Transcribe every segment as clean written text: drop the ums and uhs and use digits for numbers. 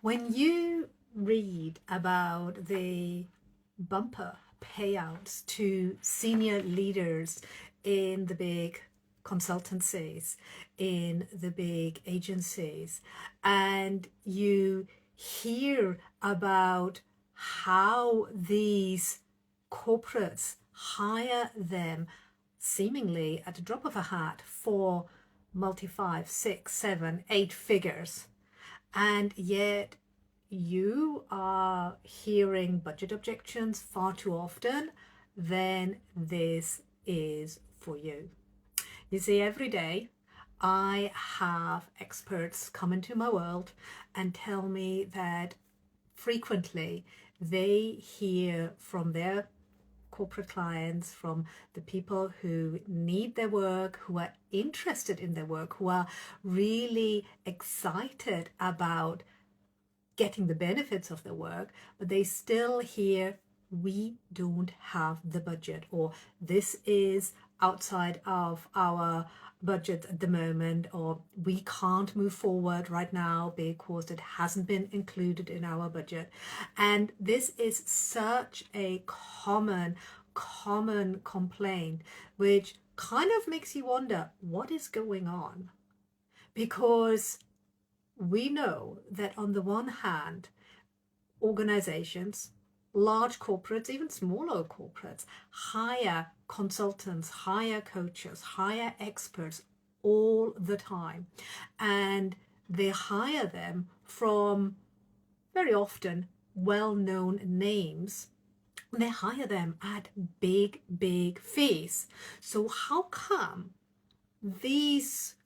When you read about the bumper payouts to senior leaders in the big consultancies, in the big agencies, and you hear about how these corporates hire them seemingly at the drop of a hat for multi five, six, seven, eight figures, and yet you are hearing budget objections far too often, then this is for you. You see, every day I have experts come into my world and tell me that frequently they hear from their corporate clients, from the people who need their work, who are interested in their work, who are really excited about getting the benefits of their work, but they still hear, we don't have the budget, or this is outside of our budget at the moment, or we can't move forward right now because it hasn't been included in our budget. And this is such a common complaint, which kind of makes you wonder what is going on. Because we know that on the one hand, organizations, large corporates, even smaller corporates, hire consultants, hire coaches, hire experts all the time. And they hire them from very often well-known names. They hire them at big fees. So how come these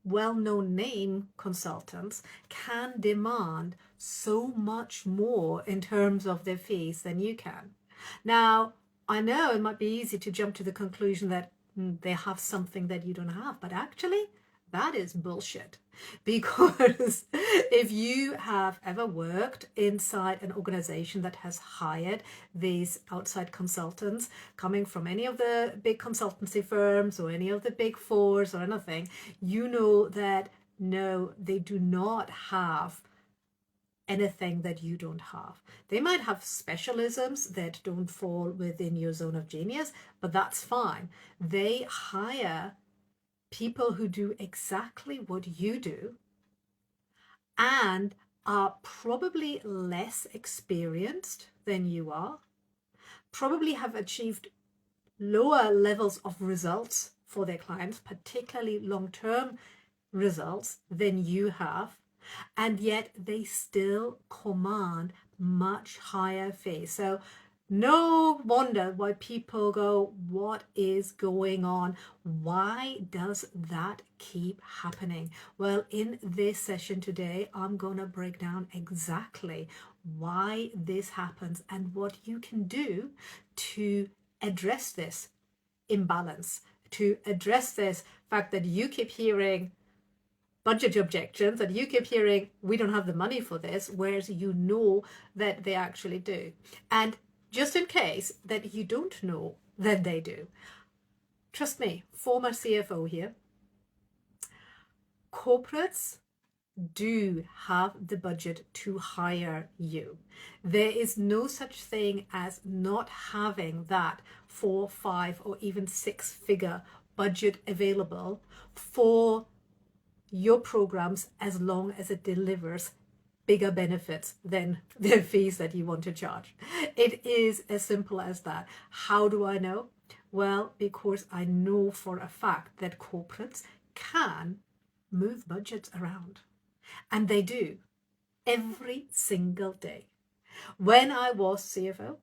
well-known name consultants can demand so much more in terms of their fees than you can? Now, I know it might be easy to jump to the conclusion that they have something that you don't have, but actually that is bullshit. Because if you have ever worked inside an organization that has hired these outside consultants coming from any of the big consultancy firms or any of the big fours or anything, you know that no, they do not have anything that you don't have. They might have specialisms that don't fall within your zone of genius, but that's fine. They hire people who do exactly what you do and are probably less experienced than you are, probably have achieved lower levels of results for their clients, particularly long-term results, than you have, and yet they still command much higher fees. So no wonder why people go, what is going on? Why does that keep happening? Well, in this session today, I'm going to break down exactly why this happens and what you can do to address this imbalance, to address this fact that you keep hearing budget objections and you keep hearing, we don't have the money for this, whereas you know that they actually do. And just in case that you don't know that they do, trust me, former CFO here, corporates do have the budget to hire you. There is no such thing as not having that 4, 5, or even 6-figure budget available for your programs as long as it delivers bigger benefits than the fees that you want to charge. It is as simple as that. How do I know? Well, because I know for a fact that corporates can move budgets around. And they do every single day. When I was CFO,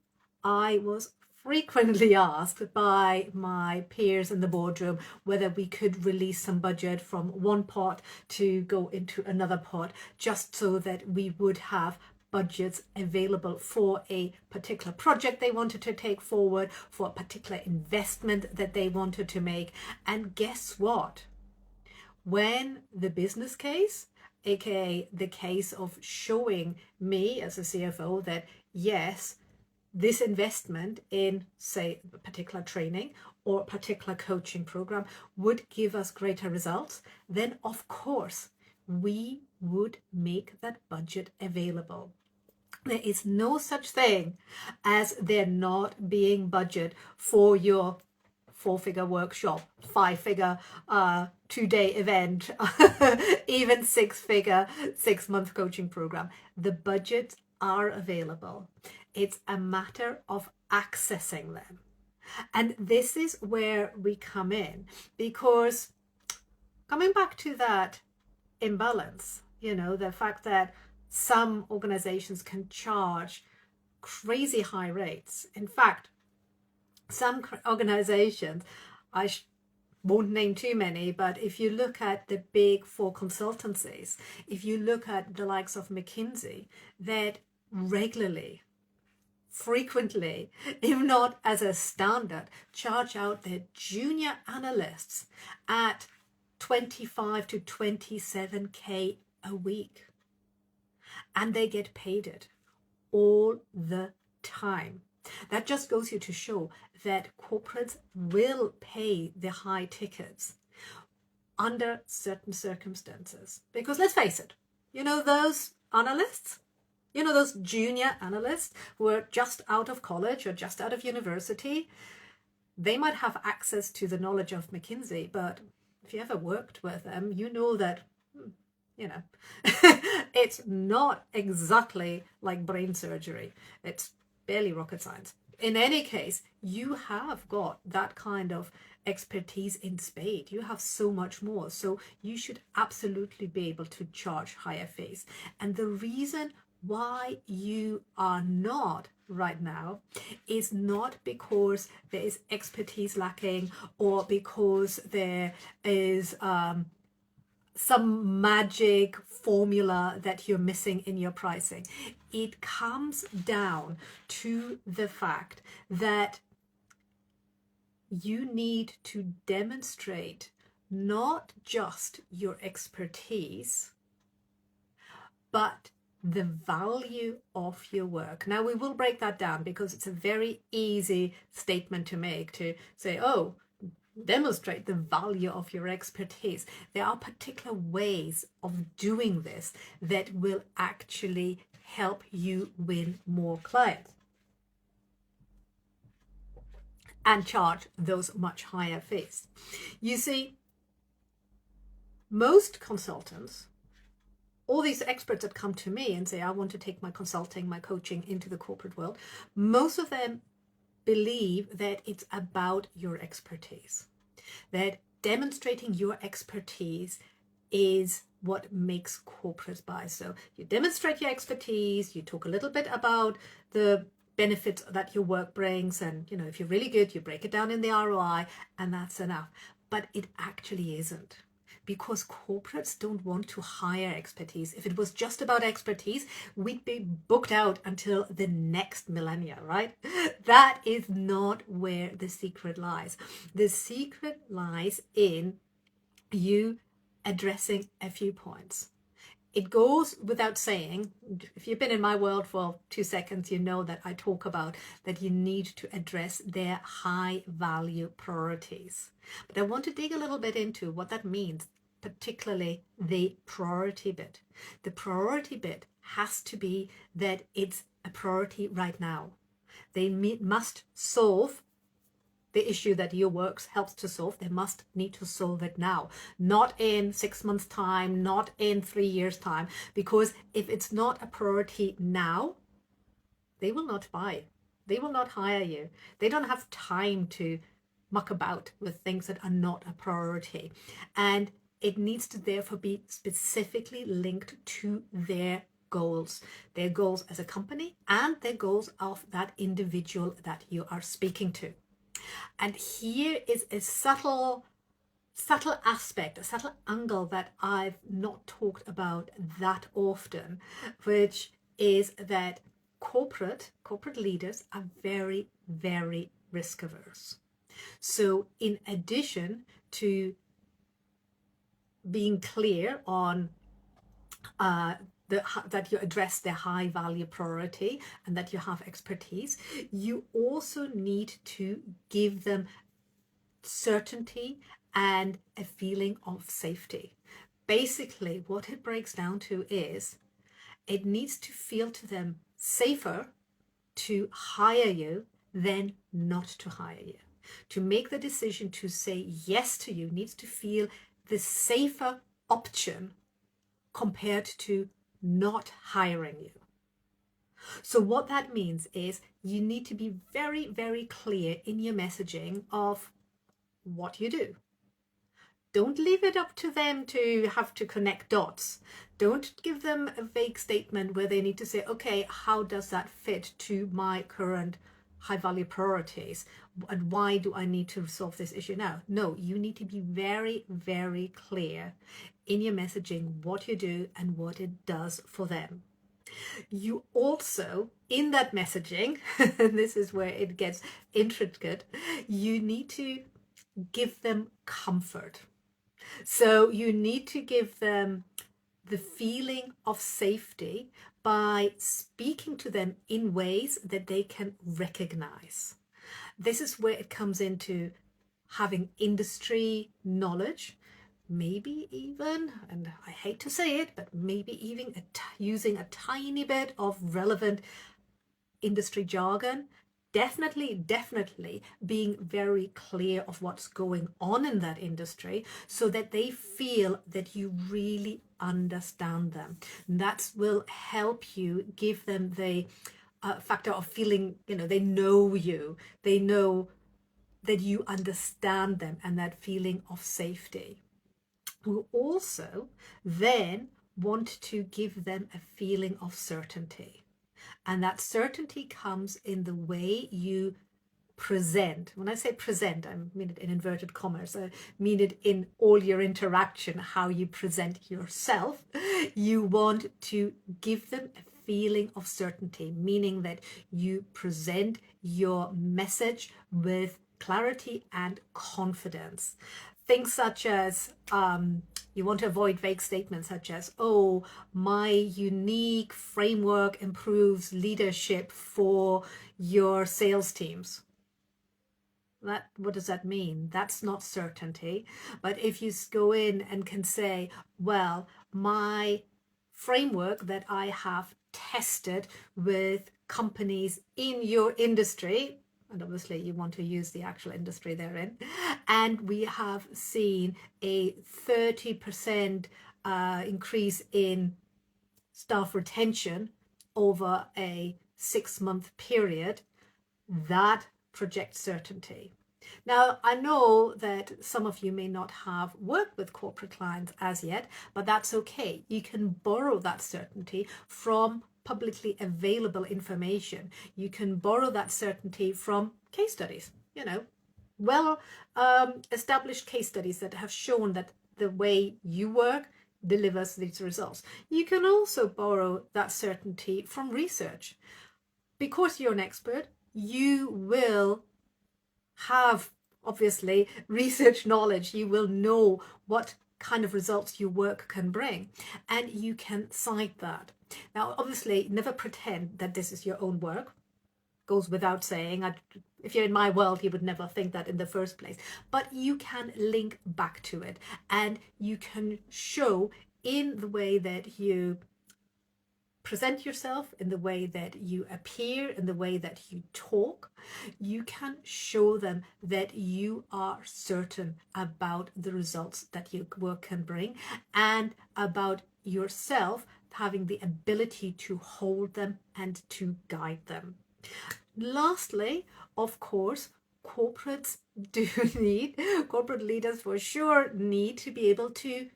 I was frequently asked by my peers in the boardroom whether we could release some budget from one pot to go into another pot, just so that we would have budgets available for a particular project they wanted to take forward, for a particular investment that they wanted to make. And guess what? When the business case, aka the case of showing me as a CFO that yes, this investment in, say, a particular training or a particular coaching program would give us greater results, then of course we would make that budget available. There is no such thing as there not being budget for your 4-figure workshop, 5-figure 2-day event, even 6-figure 6-month coaching program. The budgets are available. It's a matter of accessing them. And this is where we come in, because coming back to that imbalance, the fact that some organizations can charge crazy high rates. In fact, some organizations, I won't name too many, but if you look at the big 4 consultancies, if you look at the likes of McKinsey, that regularly, frequently, if not as a standard, charge out their junior analysts at 25 to 27K a week. And they get paid it all the time. That just goes here to show that corporates will pay the high tickets under certain circumstances. Because let's face it, those analysts, those junior analysts who are just out of college or just out of university, they might have access to the knowledge of McKinsey, but if you ever worked with them, you know that it's not exactly like brain surgery. It's barely rocket science. In any case, you have got that kind of expertise in spade. You have so much more. So you should absolutely be able to charge higher fees. And the reason why you are not right now is not because there is expertise lacking or because there is some magic formula that you're missing in your pricing. It comes down to the fact that you need to demonstrate not just your expertise, but the value of your work. Now, we will break that down because it's a very easy statement to make, to say, oh, demonstrate the value of your expertise. There are particular ways of doing this that will actually help you win more clients and charge those much higher fees. You see, most consultants, all these experts that come to me and say, I want to take my consulting, my coaching into the corporate world, most of them believe that it's about your expertise, that demonstrating your expertise is what makes corporates buy. So you demonstrate your expertise, you talk a little bit about the benefits that your work brings, and if you're really good, you break it down in the ROI, and that's enough. But it actually isn't, because corporates don't want to hire expertise. If it was just about expertise, we'd be booked out until the next millennia, right? That is not where the secret lies. The secret lies in you addressing a few points. It goes without saying, if you've been in my world for 2 seconds, you know that I talk about that you need to address their high value priorities. But I want to dig a little bit into what that means, particularly the priority bit. The priority bit has to be that it's a priority right now. They must solve the issue that your work helps to solve. They must need to solve it now, not in 6 months' time, not in 3 years' time, because if it's not a priority now, they will not buy. They will not hire you. They don't have time to muck about with things that are not a priority. And it needs to therefore be specifically linked to their goals as a company and their goals of that individual that you are speaking to. And here is a subtle aspect, a subtle angle that I've not talked about that often, which is that corporate leaders are very, very risk averse. So in addition to being clear on that you address their high value priority and that you have expertise, you also need to give them certainty and a feeling of safety. basically what it breaks down to is it needs to feel to them safer to hire you than not to hire you. To make the decision to say yes to you needs to feel the safer option compared to not hiring you. So what that means is you need to be very, very clear in your messaging of what you do. Don't leave it up to them to have to connect dots. Don't give them a vague statement where they need to say, okay, how does that fit to my current high value priorities? And why do I need to solve this issue now? No, you need to be very, very clear in your messaging what you do and what it does for them. You also, in that messaging, and this is where it gets intricate, you need to give them comfort. So you need to give them the feeling of safety by speaking to them in ways that they can recognize. This is where it comes into having industry knowledge, maybe even, and I hate to say it, but maybe even using a tiny bit of relevant industry jargon. Definitely being very clear of what's going on in that industry so that they feel that you really understand them. That will help you give them the factor of feeling, they know you, they know that you understand them, and that feeling of safety. We also then want to give them a feeling of certainty. And that certainty comes in the way you present. When I say present, I mean it in inverted commas. I mean it in all your interaction, how you present yourself. You want to give them a feeling of certainty, meaning that you present your message with clarity and confidence. Things such as, you want to avoid vague statements such as, oh, my unique framework improves leadership for your sales teams. What does that mean? That's not certainty. But if you go in and can say, well, my framework that I have tested with companies in your industry, and obviously you want to use the actual industry they're in, and we have seen a 30% increase in staff retention over a 6-month period, that projects certainty. Now, I know that some of you may not have worked with corporate clients as yet, but that's okay. You can borrow that certainty from publicly available information. You can borrow that certainty from case studies, well established case studies that have shown that the way you work delivers these results. You can also borrow that certainty from research. Because you're an expert, you will have, obviously, research knowledge. You will know what kind of results your work can bring, and you can cite that. Now, obviously, never pretend that this is your own work. Goes without saying. If you're in my world, you would never think that in the first place. But you can link back to it, and you can show in the way that you present yourself, in the way that you appear, in the way that you talk. You can show them that you are certain about the results that your work can bring, and about yourself having the ability to hold them and to guide them. Lastly, of course, corporate leaders for sure need to be able to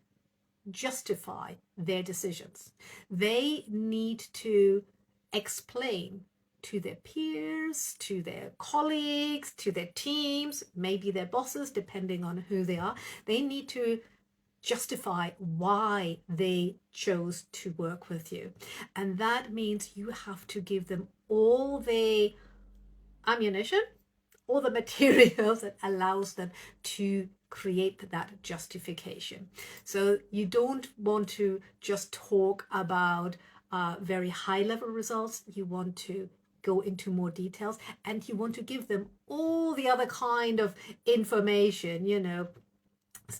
justify their decisions. They need to explain to their peers, to their colleagues, to their teams, maybe their bosses, depending on who they are. They need to justify why they chose to work with you. And that means you have to give them all the ammunition, all the materials that allows them to create that justification. So you don't want to just talk about very high level results. You want to go into more details, and you want to give them all the other kind of information,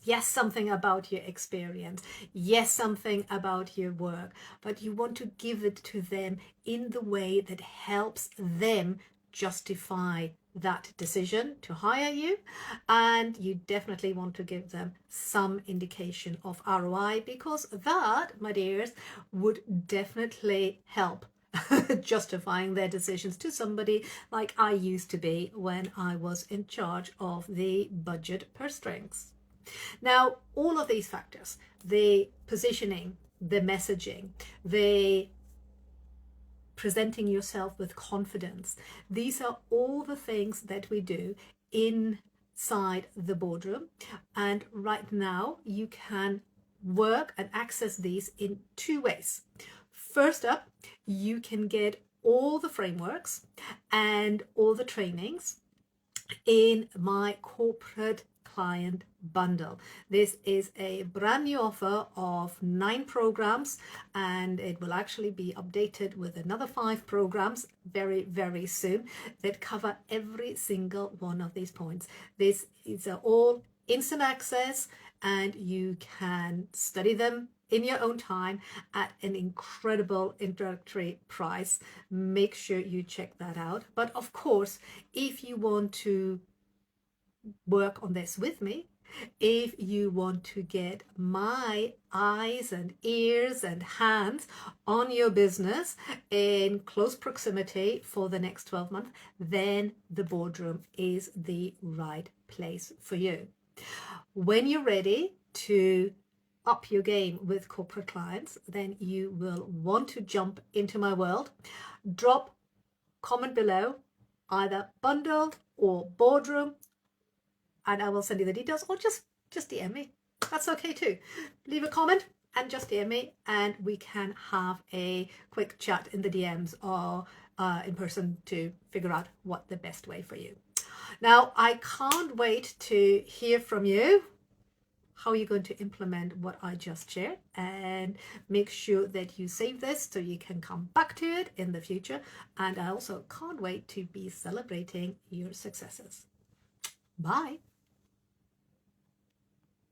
Yes, something about your experience. Yes, something about your work. But you want to give it to them in the way that helps them justify that decision to hire you. And you definitely want to give them some indication of ROI, because that, my dears, would definitely help justifying their decisions to somebody like I used to be when I was in charge of the budget purse strings. Now, all of these factors, the positioning, the messaging, the presenting yourself with confidence, these are all the things that we do inside the boardroom. And right now, you can work and access these in two ways. First up, you can get all the frameworks and all the trainings in my corporate client bundle. This is a brand new offer of 9 programs, and it will actually be updated with another 5 programs very, very soon that cover every single one of these points. This is all instant access, and you can study them in your own time at an incredible introductory price. Make sure you check that out. But of course, if you want to work on this with me, if you want to get my eyes and ears and hands on your business in close proximity for the next 12 months, then the boardroom is the right place for you. When you're ready to up your game with corporate clients, then you will want to jump into my world. Drop comment below, either bundle or boardroom, and I will send you the details, or just DM me. That's okay too. Leave a comment and just DM me, and we can have a quick chat in the DMs or in person to figure out what the best way for you. Now, I can't wait to hear from you. How are you going to implement what I just shared? And make sure that you save this so you can come back to it in the future. And I also can't wait to be celebrating your successes. Bye.